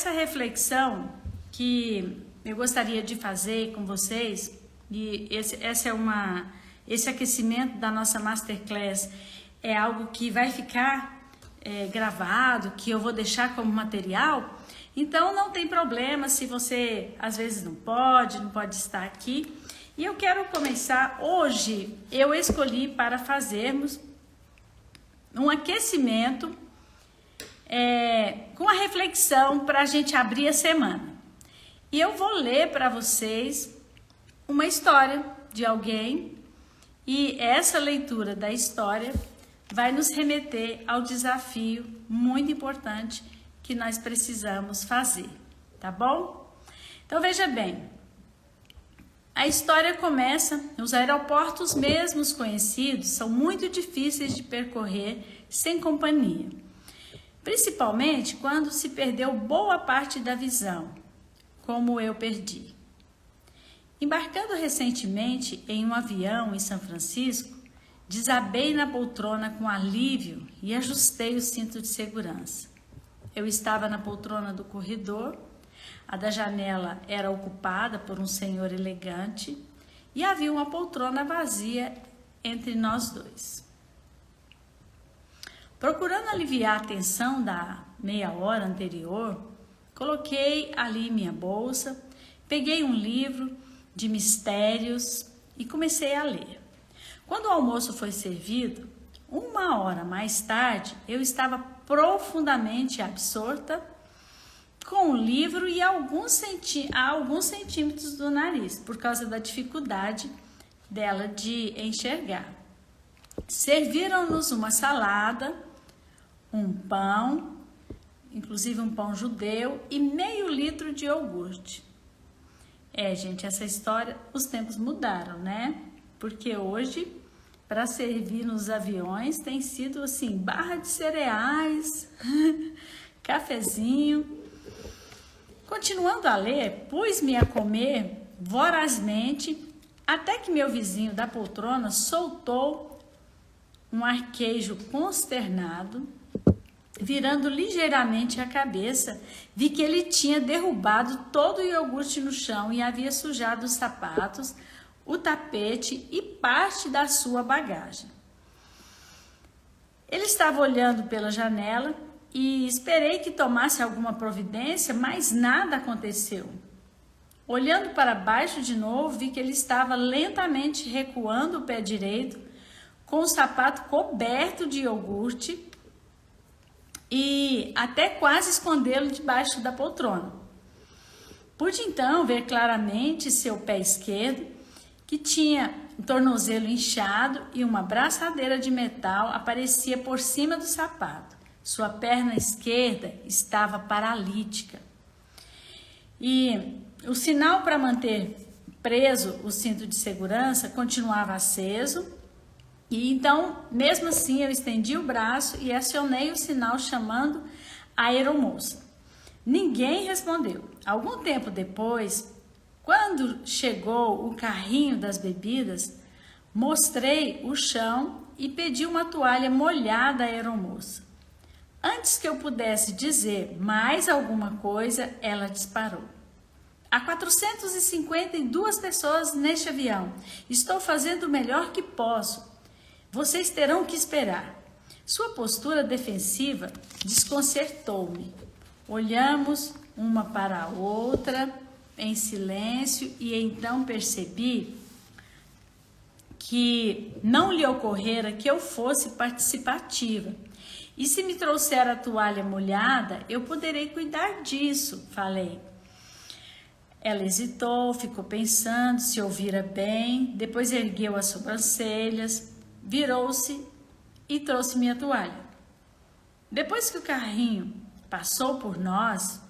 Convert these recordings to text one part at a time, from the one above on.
essa reflexão que eu gostaria de fazer com vocês, e esse aquecimento da nossa Masterclass é algo que vai ficar gravado, que eu vou deixar como material, então não tem problema se você às vezes não pode estar aqui. E eu quero começar hoje, eu escolhi para fazermos um aquecimento com a reflexão para a gente abrir a semana. E eu vou ler para vocês uma história de alguém, e essa leitura da história vai nos remeter ao desafio muito importante que nós precisamos fazer, tá bom? Então veja bem, a história começa: os aeroportos mesmos conhecidos são muito difíceis de percorrer sem companhia, principalmente quando se perdeu boa parte da visão, como eu perdi. Embarcando recentemente em um avião em São Francisco, desabei na poltrona com alívio e ajustei o cinto de segurança. Eu estava na poltrona do corredor, a da janela era ocupada por um senhor elegante e havia uma poltrona vazia entre nós dois. Procurando aliviar a tensão da meia hora anterior, coloquei ali minha bolsa, peguei um livro de mistérios e comecei a ler. Quando o almoço foi servido, 1 hora mais tarde, eu estava profundamente absorta com o livro e a alguns centímetros do nariz, por causa da dificuldade dela de enxergar. Serviram-nos uma salada, um pão, inclusive um pão judeu, e meio litro de iogurte. Gente, essa história, os tempos mudaram, né? Porque hoje, para servir nos aviões, tem sido assim, barra de cereais, cafezinho. Continuando a ler, pus-me a comer vorazmente, até que meu vizinho da poltrona soltou um arquejo consternado. Virando ligeiramente a cabeça, vi que ele tinha derrubado todo o iogurte no chão e havia sujado os sapatos, o tapete e parte da sua bagagem. Ele estava olhando pela janela e esperei que tomasse alguma providência, mas nada aconteceu. Olhando para baixo de novo, vi que ele estava lentamente recuando o pé direito, com o sapato coberto de iogurte, e até quase escondê-lo debaixo da poltrona. Pude então ver claramente seu pé esquerdo, que tinha um tornozelo inchado e uma braçadeira de metal aparecia por cima do sapato. Sua perna esquerda estava paralítica. E o sinal para manter preso o cinto de segurança continuava aceso. E então, mesmo assim, eu estendi o braço e acionei o sinal chamando a aeromoça. Ninguém respondeu. Algum tempo depois, quando chegou o carrinho das bebidas, mostrei o chão e pedi uma toalha molhada à aeromoça. Antes que eu pudesse dizer mais alguma coisa, ela disparou. Há 452 pessoas neste avião. Estou fazendo o melhor que posso. Vocês terão que esperar. Sua postura defensiva desconcertou-me. Olhamos uma para a outra em silêncio e então percebi que não lhe ocorrera que eu fosse participativa. E se me trouxer a toalha molhada, eu poderei cuidar disso, falei. Ela hesitou, ficou pensando se ouvira bem, depois ergueu as sobrancelhas, virou-se e trouxe minha toalha. Depois que o carrinho passou por nós,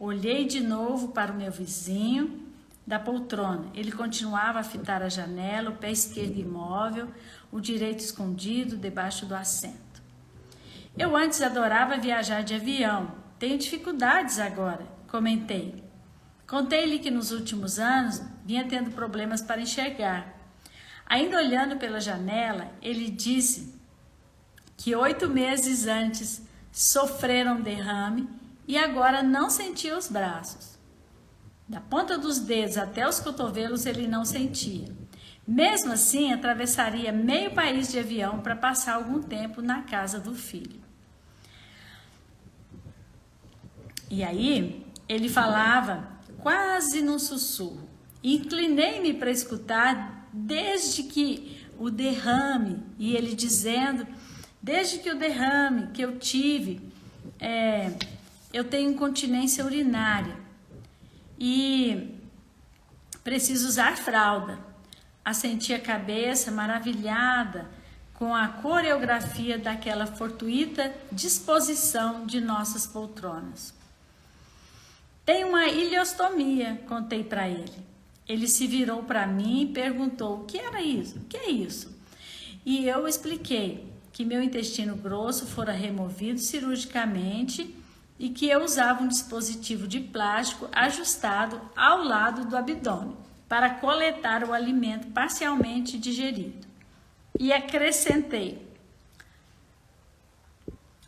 olhei de novo para o meu vizinho da poltrona. Ele continuava a fitar a janela, o pé esquerdo imóvel, o direito escondido debaixo do assento. Eu antes adorava viajar de avião. Tenho dificuldades agora, comentei. Contei-lhe que nos últimos anos vinha tendo problemas para enxergar. Ainda olhando pela janela, ele disse que 8 meses antes sofreram um derrame e agora não sentia os braços. Da ponta dos dedos até os cotovelos ele não sentia. Mesmo assim, atravessaria meio país de avião para passar algum tempo na casa do filho. E aí, ele falava quase num sussurro. Inclinei-me para escutar desde que o derrame, e ele dizendo, desde que o derrame que eu tive, eu tenho incontinência urinária e preciso usar fralda. Assenti a cabeça, maravilhada com a coreografia daquela fortuita disposição de nossas poltronas. Tem uma ileostomia, contei para ele. Ele se virou para mim e perguntou: o que era isso? O que é isso? E eu expliquei que meu intestino grosso fora removido cirurgicamente e que eu usava um dispositivo de plástico ajustado ao lado do abdômen para coletar o alimento parcialmente digerido. E acrescentei: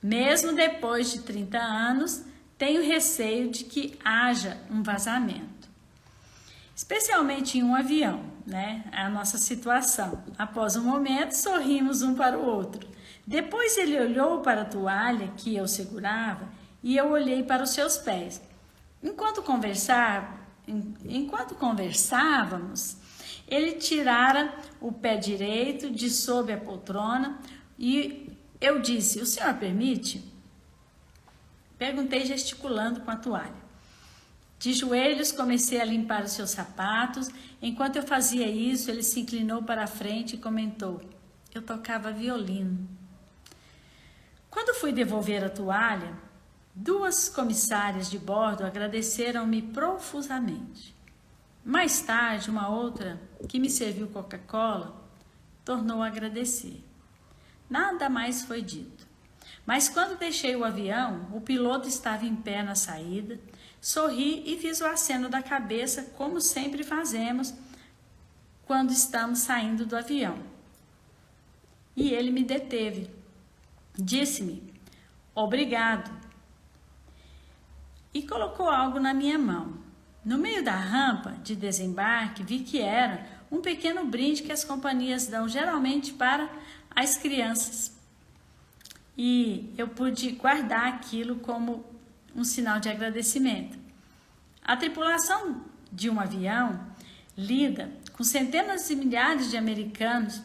mesmo depois de 30 anos, tenho receio de que haja um vazamento. Especialmente em um avião, né? É a nossa situação. Após um momento, sorrimos um para o outro. Depois ele olhou para a toalha que eu segurava e eu olhei para os seus pés. Enquanto conversávamos, ele tirara o pé direito de sob a poltrona e eu disse: o senhor permite? Perguntei gesticulando com a toalha. De joelhos comecei a limpar os seus sapatos. Enquanto eu fazia isso, ele se inclinou para a frente e comentou: eu tocava violino. Quando fui devolver a toalha, 2 comissárias de bordo agradeceram-me profusamente. Mais tarde, uma outra, que me serviu Coca-Cola, tornou a agradecer. Nada mais foi dito. Mas quando deixei o avião, o piloto estava em pé na saída. Sorri e fiz o aceno da cabeça, como sempre fazemos quando estamos saindo do avião. E ele me deteve. Disse-me: obrigado. E colocou algo na minha mão. No meio da rampa de desembarque, vi que era um pequeno brinde que as companhias dão geralmente para as crianças. E eu pude guardar aquilo como um sinal de agradecimento. A tripulação de um avião lida com centenas de milhares de americanos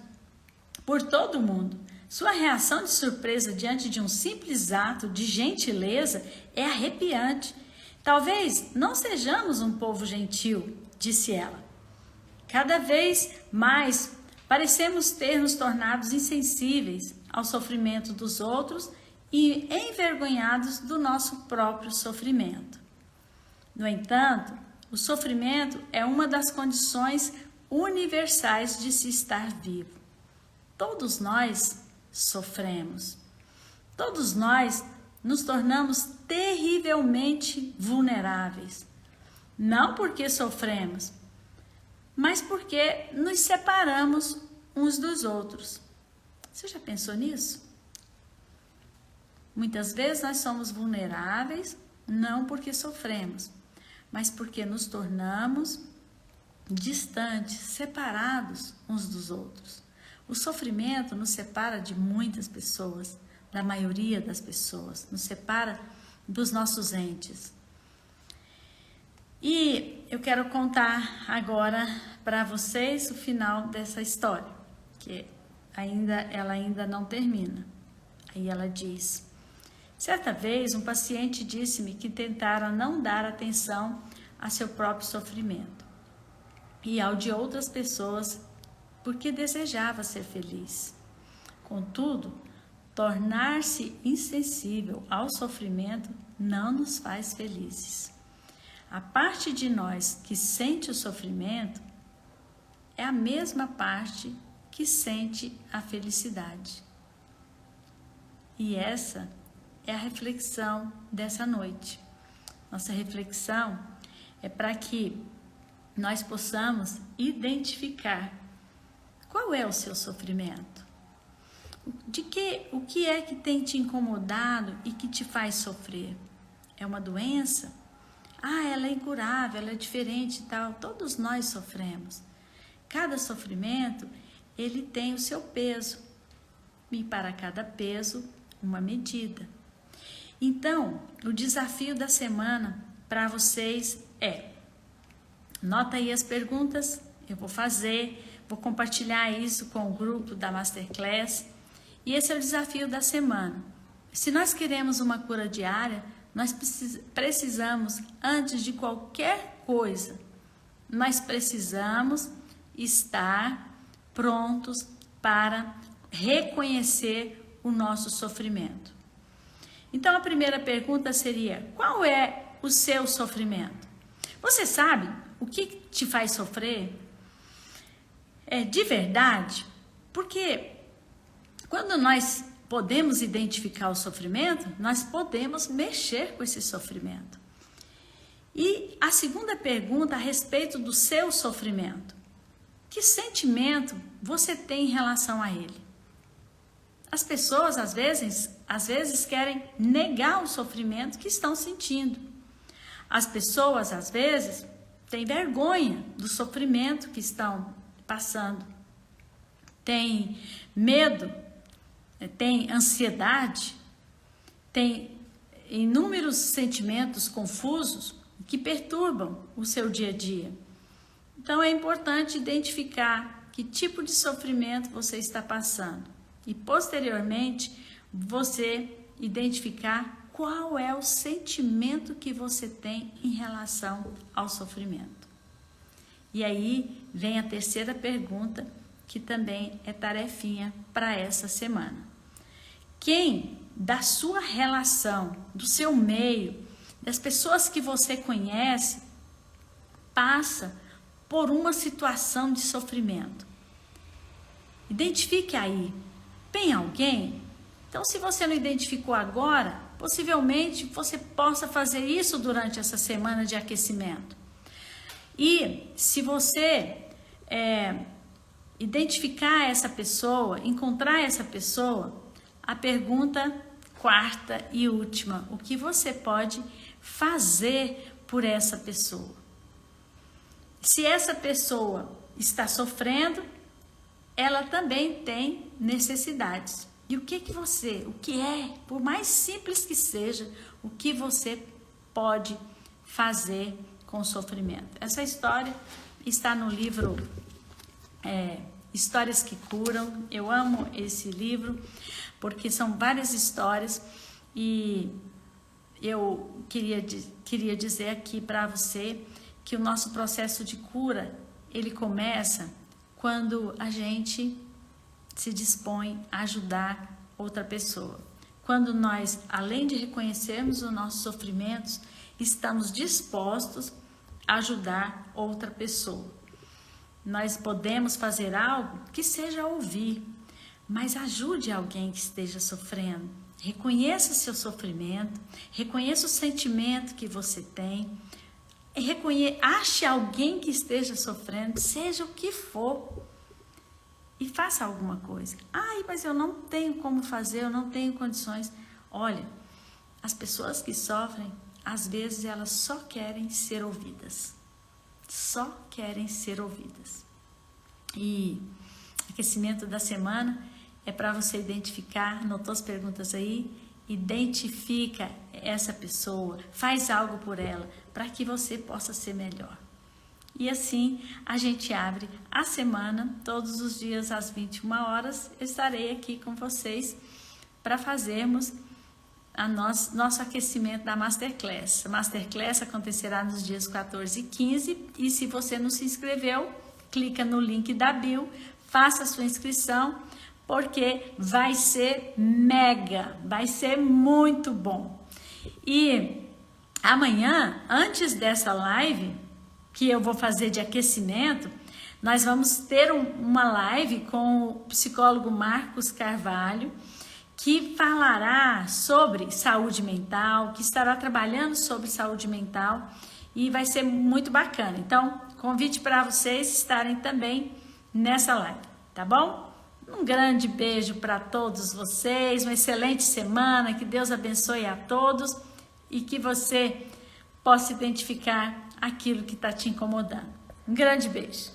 por todo o mundo. Sua reação de surpresa diante de um simples ato de gentileza é arrepiante. Talvez não sejamos um povo gentil, disse ela. Cada vez mais parecemos ter nos tornado insensíveis ao sofrimento dos outros e envergonhados do nosso próprio sofrimento. No entanto, o sofrimento é uma das condições universais de se estar vivo. Todos nós sofremos. Todos nós nos tornamos terrivelmente vulneráveis. Não porque sofremos, mas porque nos separamos uns dos outros. Você já pensou nisso? Muitas vezes nós somos vulneráveis, não porque sofremos, mas porque nos tornamos distantes, separados uns dos outros. O sofrimento nos separa de muitas pessoas, da maioria das pessoas, nos separa dos nossos entes. E eu quero contar agora para vocês o final dessa história, que ela ainda não termina. Aí ela diz: certa vez um paciente disse-me que tentara não dar atenção a seu próprio sofrimento e ao de outras pessoas porque desejava ser feliz. Contudo, tornar-se insensível ao sofrimento não nos faz felizes. A parte de nós que sente o sofrimento é a mesma parte que sente a felicidade. E essa é a reflexão dessa noite. Nossa reflexão é para que nós possamos identificar qual é o seu sofrimento. O que é que tem te incomodado e que te faz sofrer? é uma doença, ela é incurável, ela é diferente e tal. Todos nós sofremos. Cada sofrimento, ele tem o seu peso. E para cada peso, uma medida. Então, o desafio da semana para vocês nota aí as perguntas, eu vou compartilhar isso com o grupo da Masterclass. E esse é o desafio da semana. Se nós queremos uma cura diária, nós precisamos, antes de qualquer coisa, nós precisamos estar prontos para reconhecer o nosso sofrimento. Então, a primeira pergunta seria: qual é o seu sofrimento? Você sabe o que te faz sofrer? De verdade? Porque quando nós podemos identificar o sofrimento, nós podemos mexer com esse sofrimento. E a segunda pergunta a respeito do seu sofrimento: que sentimento você tem em relação a ele? As pessoas, às vezes querem negar o sofrimento que estão sentindo. As pessoas, às vezes, têm vergonha do sofrimento que estão passando. Têm medo, têm ansiedade, têm inúmeros sentimentos confusos que perturbam o seu dia a dia. Então, é importante identificar que tipo de sofrimento você está passando. E, posteriormente, você identificar qual é o sentimento que você tem em relação ao sofrimento. E aí vem a terceira pergunta, que também é tarefinha para essa semana. Quem da sua relação, do seu meio, das pessoas que você conhece, passa por uma situação de sofrimento? Identifique aí. Tem alguém? Então, se você não identificou agora, possivelmente você possa fazer isso durante essa semana de aquecimento. E se você identificar essa pessoa, encontrar essa pessoa, a pergunta quarta e última: o que você pode fazer por essa pessoa? Se essa pessoa está sofrendo, ela também tem necessidades. E o que por mais simples que seja, o que você pode fazer com o sofrimento? Essa história está no livro Histórias que Curam. Eu amo esse livro porque são várias histórias e eu queria dizer aqui para você que o nosso processo de cura, ele começa quando a gente se dispõe a ajudar outra pessoa. Quando nós, além de reconhecermos os nossos sofrimentos, estamos dispostos a ajudar outra pessoa. Nós podemos fazer algo que seja ouvir, mas ajude alguém que esteja sofrendo. Reconheça seu sofrimento, reconheça o sentimento que você tem, ache alguém que esteja sofrendo, seja o que for, e faça alguma coisa. Mas eu não tenho como fazer, eu não tenho condições. Olha, as pessoas que sofrem, às vezes elas só querem ser ouvidas. Só querem ser ouvidas. E aquecimento da semana é para você identificar, anotou as perguntas aí? Identifica essa pessoa, faz algo por ela, para que você possa ser melhor. E assim a gente abre a semana, todos os dias às 21 horas, eu estarei aqui com vocês para fazermos nosso aquecimento da Masterclass. A Masterclass acontecerá nos dias 14 e 15 e se você não se inscreveu, clica no link da bio, faça a sua inscrição, porque vai ser mega, vai ser muito bom. E amanhã, antes dessa live que eu vou fazer de aquecimento, nós vamos ter uma live com o psicólogo Marcos Carvalho, que falará sobre saúde mental, que estará trabalhando sobre saúde mental e vai ser muito bacana. Então, convite para vocês estarem também nessa live, tá bom? Um grande beijo para todos vocês, uma excelente semana, que Deus abençoe a todos e que você possa identificar aquilo que está te incomodando. Um grande beijo.